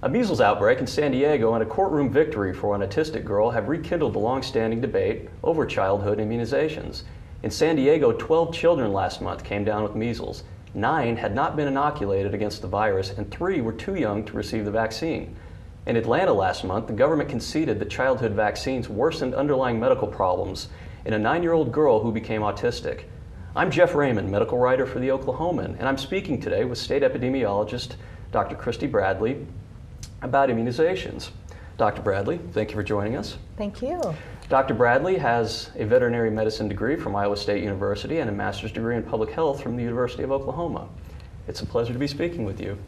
A measles outbreak in San Diego and a courtroom victory for an autistic girl have rekindled the long-standing debate over childhood immunizations. In San Diego, 12 children last month came down with measles. 9 had not been inoculated against the virus, and 3 were too young to receive the vaccine. In Atlanta last month, the government conceded that childhood vaccines worsened underlying medical problems in a 9-year-old girl who became autistic. I'm Jeff Raymond, medical writer for the Oklahoman, and I'm speaking today with state epidemiologist Dr. Kristy Bradley about immunizations. Dr. Bradley, thank you for joining us. Thank you. Dr. Bradley has a veterinary medicine degree from Iowa State University and a master's degree in public health from the University of Oklahoma. It's a pleasure to be speaking with you.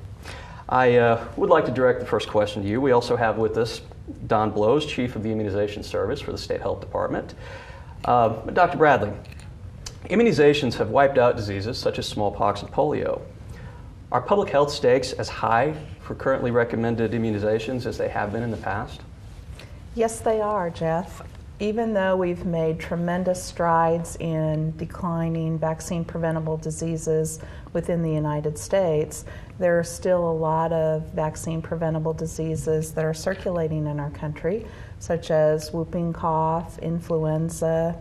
I would like to direct the first question to you. We also have with us Don Blose, Chief of the Immunization Service for the State Health Department. Dr. Bradley, immunizations have wiped out diseases such as smallpox and polio. Are public health stakes as high for currently recommended immunizations as they have been in the past? Yes, they are, Jeff. Even though we've made tremendous strides in declining vaccine-preventable diseases within the United States, there are still a lot of vaccine-preventable diseases that are circulating in our country, such as whooping cough, influenza,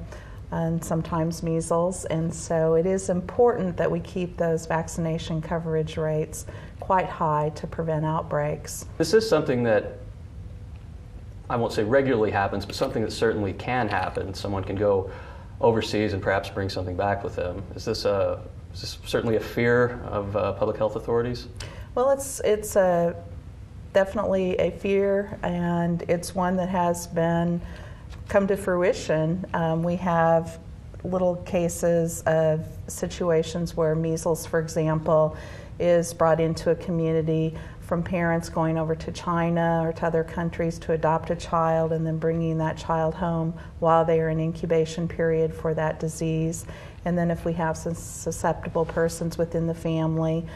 and sometimes measles. And so it is important that we keep those vaccination coverage rates quite high to prevent outbreaks. This is something that I won't say regularly happens, but something that certainly can happen. Someone can go overseas and perhaps bring something back with them. Is this certainly a fear of public health authorities? Well, it's definitely a fear, and it's one that has come to fruition. We have little cases of situations where measles, for example, is brought into a community from parents going over to China or to other countries to adopt a child and then bringing that child home while they are in incubation period for that disease. And then if we have some susceptible persons within the family,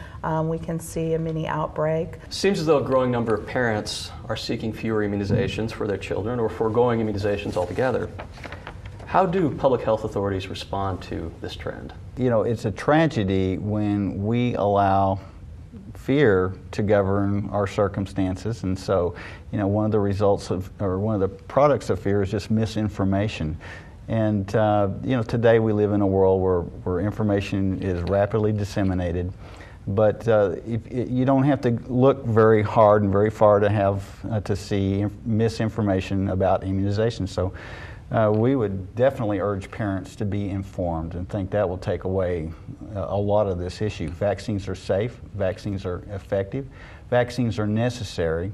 we can see a mini outbreak. Seems as though a growing number of parents are seeking fewer immunizations for their children or foregoing immunizations altogether. How do public health authorities respond to this trend? You know, it's a tragedy when we allow fear to govern our circumstances, and so, you know, one of the products of fear is just misinformation. And you know, today we live in a world where information is rapidly disseminated, but you don't have to look very hard and very far to see misinformation about immunization. So we would definitely urge parents to be informed and think that will take away a lot of this issue. Vaccines are safe, vaccines are effective, vaccines are necessary,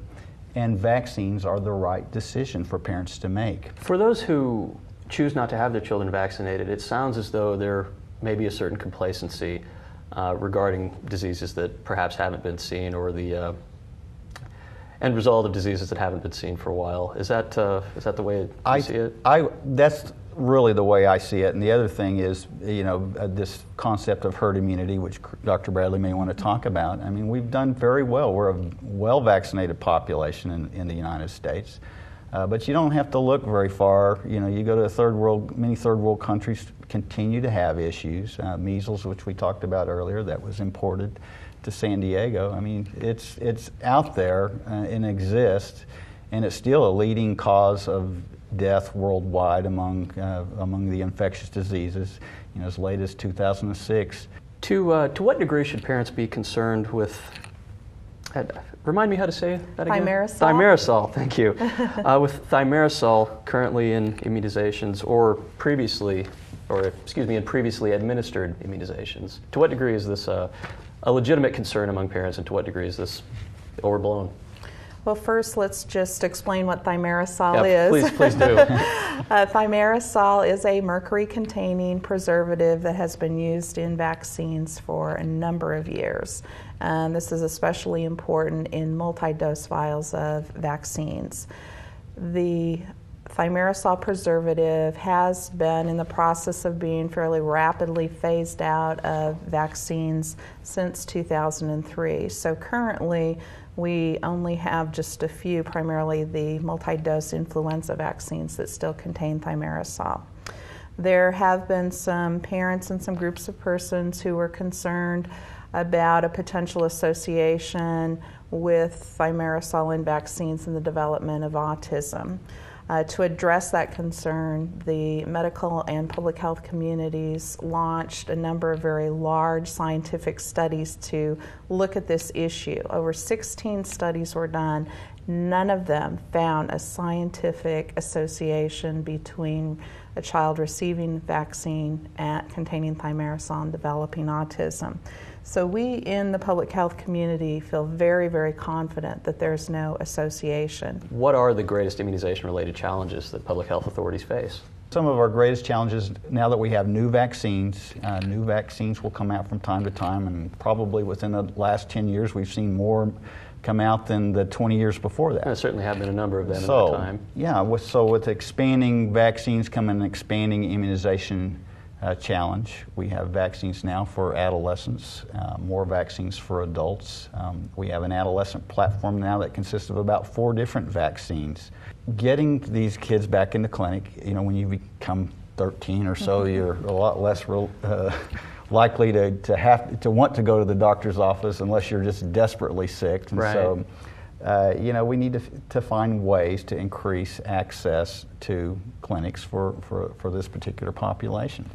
and vaccines are the right decision for parents to make. For those who choose not to have their children vaccinated, it sounds as though there may be a certain complacency regarding diseases that perhaps haven't been seen, or the end result of diseases that haven't been seen for a while. Is that the way you see it? That's really the way I see it. And the other thing is, you know, this concept of herd immunity, which Dr. Bradley may want to talk about. I mean, we've done very well. We're a well-vaccinated population in the United States. But you don't have to look very far. You know, you go to many third world countries continue to have issues. Measles, which we talked about earlier, that was imported to San Diego. I mean, it's out there and exists, and it's still a leading cause of death worldwide among the infectious diseases. You know, as late as 2006. To what degree should parents be concerned with? Remind me how to say that again? Thimerosal. Thimerosal, thank you. With thimerosal currently in immunizations in previously administered immunizations, to what degree is this a legitimate concern among parents, and to what degree is this overblown? Well, first, let's just explain what thimerosal is. Please do. Thimerosal is a mercury-containing preservative that has been used in vaccines for a number of years. This is especially important in multi-dose vials of vaccines. The thimerosal preservative has been in the process of being fairly rapidly phased out of vaccines since 2003. So currently, we only have just a few, primarily the multi-dose influenza vaccines, that still contain thimerosal. There have been some parents and some groups of persons who were concerned about a potential association with thimerosal in vaccines in the development of autism. To address that concern, the medical and public health communities launched a number of very large scientific studies to look at this issue. Over 16 studies were done. None of them found a scientific association between a child receiving vaccine containing thimerosal and developing autism. So we in the public health community feel very, very confident that there's no association. What are the greatest immunization-related challenges that public health authorities face? Some of our greatest challenges, now that we have new vaccines will come out from time to time, and probably within the last 10 years we've seen more come out than the 20 years before that. There certainly have been a number of them in that time. Yeah, with expanding vaccines come an expanding immunization challenge. We have vaccines now for adolescents, more vaccines for adults. We have an adolescent platform now that consists of about 4 different vaccines. Getting these kids back in the clinic, when you become 13 or so, you're a lot less likely to want to go to the doctor's office unless you're just desperately sick. And right. So, we need to find ways to increase access to clinics for this particular population.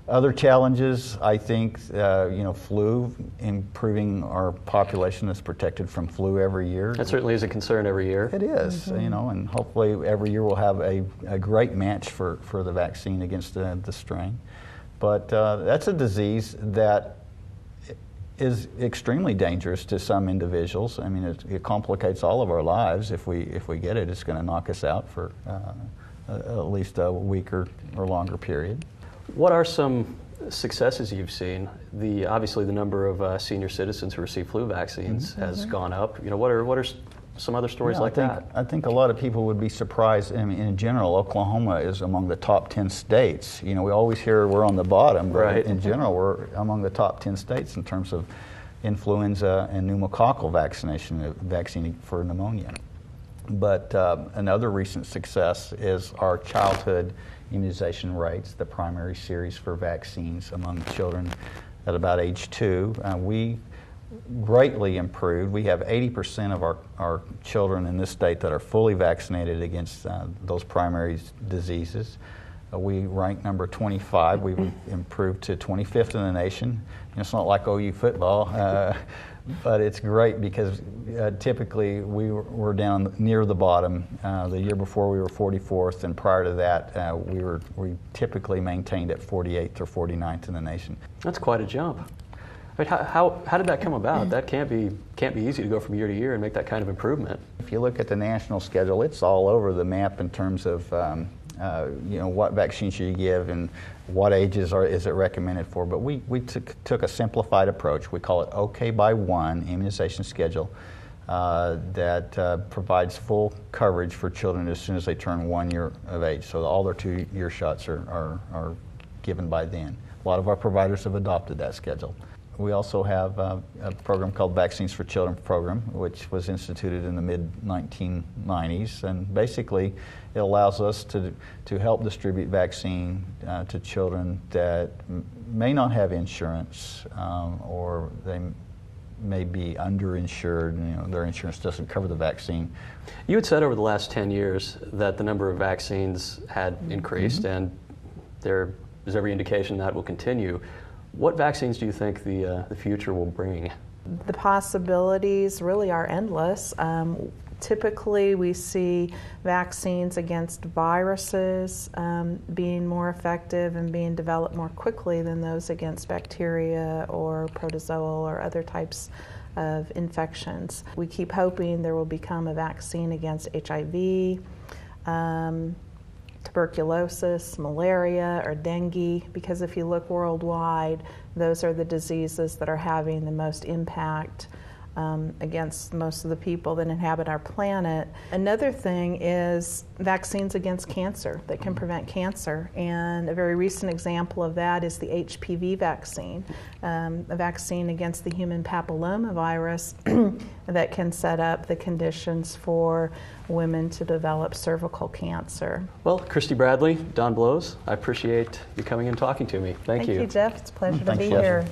Other challenges, I think, flu, improving our population that's protected from flu every year. That certainly is a concern every year. It is, and hopefully every year we'll have a great match for the vaccine against the strain. But that's a disease that is extremely dangerous to some individuals. I mean, it complicates all of our lives. If we get it, it's going to knock us out for at least a week or longer period. What are some successes you've seen? Obviously the number of senior citizens who receive flu vaccines has gone up. What are some other stories like that? I think a lot of people would be surprised. I mean, in general, Oklahoma is among the top 10 states. We always hear we're on the bottom, but right. In general, we're among the top 10 states in terms of influenza and pneumococcal vaccine for pneumonia. But another recent success is our childhood immunization rates, the primary series for vaccines among children at about age 2. We greatly improved. We have 80% of our children in this state that are fully vaccinated against those primary diseases. We rank number 25. We've improved to 25th in the nation. It's not like OU football, but it's great because typically we were down near the bottom. The year before we were 44th, and prior to that we typically maintained at 48th or 49th in the nation. That's quite a jump. But how did that come about? That can't be easy to go from year to year and make that kind of improvement. If you look at the national schedule, it's all over the map in terms of what vaccine should you give and what ages is it recommended for. But we took a simplified approach. We call it OK by 1 immunization schedule that provides full coverage for children as soon as they turn 1 year of age. So all their 2-year shots are given by then. A lot of our providers have adopted that schedule. We also have a program called Vaccines for Children program, which was instituted in the mid-1990s, and basically it allows us to help distribute vaccine to children that may not have insurance or they may be underinsured. Their insurance doesn't cover the vaccine. You had said over the last 10 years that the number of vaccines had increased, and there is every indication that will continue. What vaccines do you think the future will bring? The possibilities really are endless. Typically, we see vaccines against viruses being more effective and being developed more quickly than those against bacteria or protozoal or other types of infections. We keep hoping there will become a vaccine against HIV, tuberculosis, malaria, or dengue, because if you look worldwide, those are the diseases that are having the most impact against most of the people that inhabit our planet. Another thing is vaccines against cancer that can prevent cancer, and a very recent example of that is the HPV vaccine, a vaccine against the human papilloma virus that can set up the conditions for women to develop cervical cancer. Well, Kristy Bradley, Don Blose, I appreciate you coming and talking to me. Thank you. Thank you, Jeff. It's a pleasure to Thanks, be Jeff. here.